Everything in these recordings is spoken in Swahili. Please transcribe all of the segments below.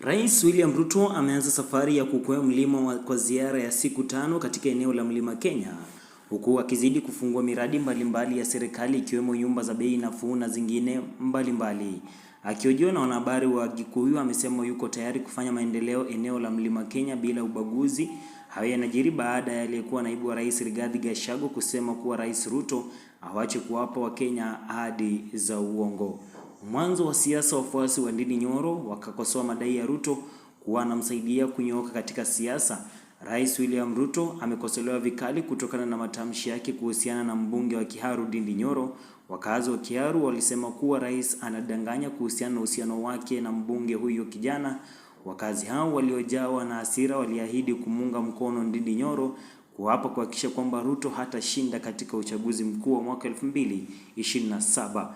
Rais William Ruto ameanza safari ya kukwea mlima kwa ziara ya siku 5 katika eneo la Mlima Kenya, huku akizidi kufungua miradi mbalimbali ya serikali ikiwemo nyumba za bei nafuu na zingine mbalimbali. Akihojiwa na wanahabari wa Gikuyu, amesema yuko tayari kufanya maendeleo eneo la Mlima Kenya bila ubaguzi. Hayo yanajiri baada ya aliyekuwa naibu wa rais Rigathi Gachagua kusema kuwa Rais Ruto awache kuwapa Wakenya ahadi za uongo. Mwanzo wa siasa, wafuasi wa Ndindi Nyoro wakakosoa madai ya Ruto kuwa anamsaidia kunyooka katika siasa. Rais William Ruto amekosolewa vikali kutokana na matamshi yake kuhusiana na mbunge wa Kiharu Ndindi Nyoro. Wakazi wa Kiharu walisema kuwa rais anadanganya kuhusiana na uhusiano wake na mbunge huyo kijana. Wakazi hao waliojawa na hasira waliahidi kumunga mkono Ndindi Nyoro kuapa kuhakikisha kwamba Ruto hatashinda katika uchaguzi mkuu wa mwaka 2027.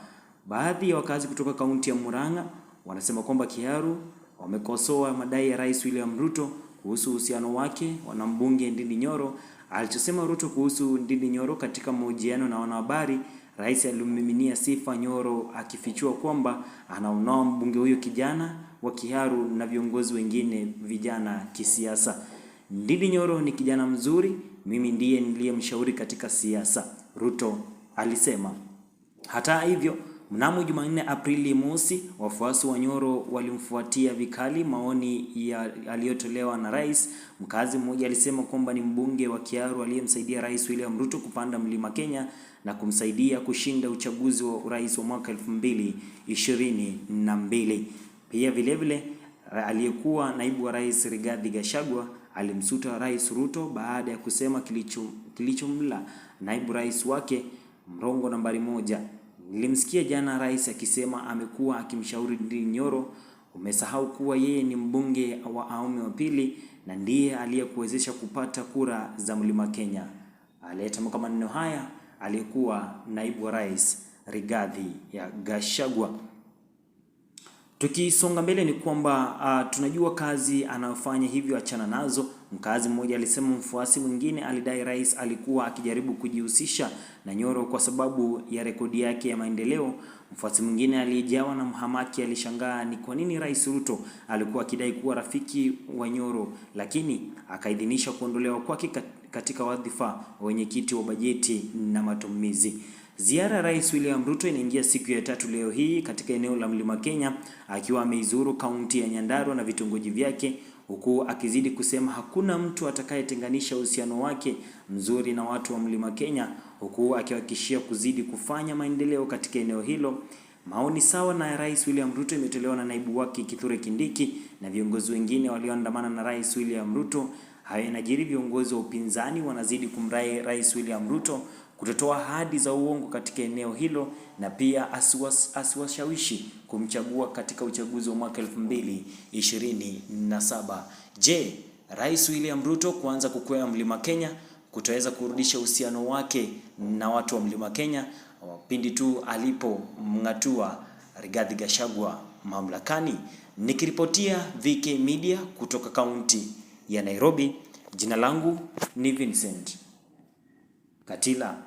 Baadhi ya wakazi kutoka kaunti ya Murang'a wanasema kwamba Kiharu wamekosoa madai ya Rais William Ruto kuhusu uhusiano wake na mbunge Ndindi Nyoro. Alichosema Ruto kuhusu Ndindi Nyoro katika mahojiano na wanahabari, rais alimiminia sifa Nyoro akifichua kwamba anaonoa mbunge huyo kijana wa Kiharu na viongozi wengine vijana kisiasa. Ndindi Nyoro ni kijana mzuri, mimi ndiye niliyemshauri katika siasa, Ruto alisema. Hata hivyo, mnamo Jumanne Aprili mosi, wafuasi wa Nyoro walimfuatia vikali maoni aliyotolewa na rais. Mkazi mmoja alisema kwamba ni mbunge wa Kiharu aliyemsaidia Rais William Ruto kupanda Mlima Kenya na kumsaidia kushinda uchaguzi wa urais wa mwaka 2022. Pia vilevile aliyekuwa naibu wa rais Rigathi Gachagua alimsuta Rais Ruto baada ya kusema kilichomla naibu rais wake mrongo nambari 1. Nilimsikia jana rais akisema amekuwa akimshauri Ndindi Nyoro. Umesahau kuwa yeye ni mbunge wa awamu ya pili na ndiye aliyekuwezesha kupata kura za Mlima Kenya. Aliyetamka maneno haya aliyekuwa naibu wa rais Rigathi Gachagua. Tukisonga mbele ni kwamba tunajua kazi anayofanya, hivyo achana nazo. Mkazi mmoja alisema mfuasi mwingine alidai rais alikuwa akijaribu kujihusisha na Nyoro kwa sababu ya rekodi yake ya maendeleo. Mfuasi mwingine aliyejawa na mhamaki alishangaa ni kwa nini Rais Ruto alikuwa akidai kuwa rafiki wa Nyoro lakini akaidhinisha kuondolewa kwake katika wadhifa wa wenyekiti wa bajeti na matumizi. Ziara Rais William Ruto inaingia siku ya 3 leo hii katika eneo la Mlima Kenya, akiwa ameizuru kaunti ya Nyandarua na vitongoji vyake, huku akizidi kusema hakuna mtu atakayetenganisha uhusiano wake mzuri na watu wa Mlima Kenya, huku akihakikishia kuzidi kufanya maendeleo katika eneo hilo. Maoni sawa na Rais William Ruto imetolewa na naibu wake Kithure Kindiki na viongozi wengine walioandamana na Rais William Ruto. Hayo yanajiri, viongozi wa upinzani wanazidi kumrai Rais William Ruto kutotoa ahadi za uongo katika eneo hilo na pia asiwashawishi kumchagua katika uchaguzi wa mwaka 2027. Je, Rais William Ruto kuanza kukwea Mlima Kenya kutaweza kurudisha uhusiano wake na watu wa Mlima Kenya pindi tu alipomng'atua Rigathi Gachagua mamlakani? Nikiripotia VK Media kutoka kaunti ya Nairobi, jina langu ni Vincent Katila.